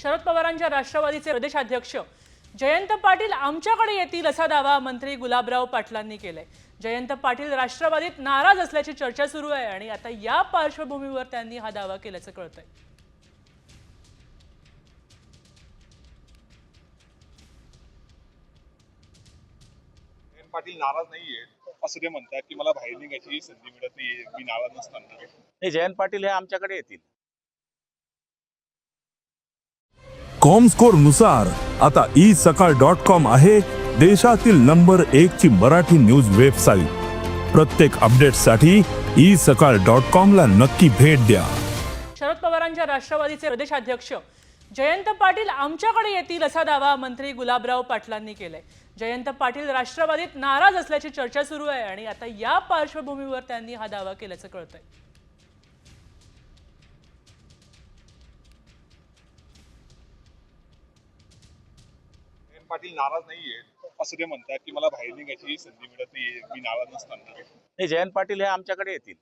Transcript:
शरद पवारांच्या राष्ट्रवादीचे प्रदेशाध्यक्ष जयंत पाटील आमच्याकडे येतील असा दावा मंत्री गुलाबराव पाटलांनी केलाय। जयंत पाटील राष्ट्रवादीत नाराज असल्याची चर्चा सुरू आहे आणि आता या पार्श्वभूमीवर त्यांनी हा दावा केल्याचं कळतंय। पाटील नाराज नाहीये असं ते म्हणतात की मला बाहेर निघायची संधी मिळत नाहीये, मी नाराज नसताना। नाही, जयंत पाटील हे आमच्याकडे येतील। कॉमस्कोर नुसार आता isakal.com आहे देशातील नंबर 1 ची मराठी न्यूज वेबसाईट। प्रत्येक अपडेटसाठी isakal.com ला नक्की भेट द्या। शरद पवारांच्या राष्ट्रवादीचे प्रदेशाध्यक्ष जयंत पाटील आमच्याकडे येतील असा दावा मंत्री गुलाबराव पाटलांनी केलाय। जयंत पाटील राष्ट्रवादीत नाराज असल्याची चर्चा सुरू आहे आणि आता या पार्श्वभूमीवर त्यांनी हा दावा केल्याचं कळतंय। पाटील नाराज नाहीये असं ते म्हणतात की मला बाहेर निघायची संधी मिळत नाहीये, मी नाराज नसताना। नाही, जयंत पाटील हे आमच्याकडे येतील।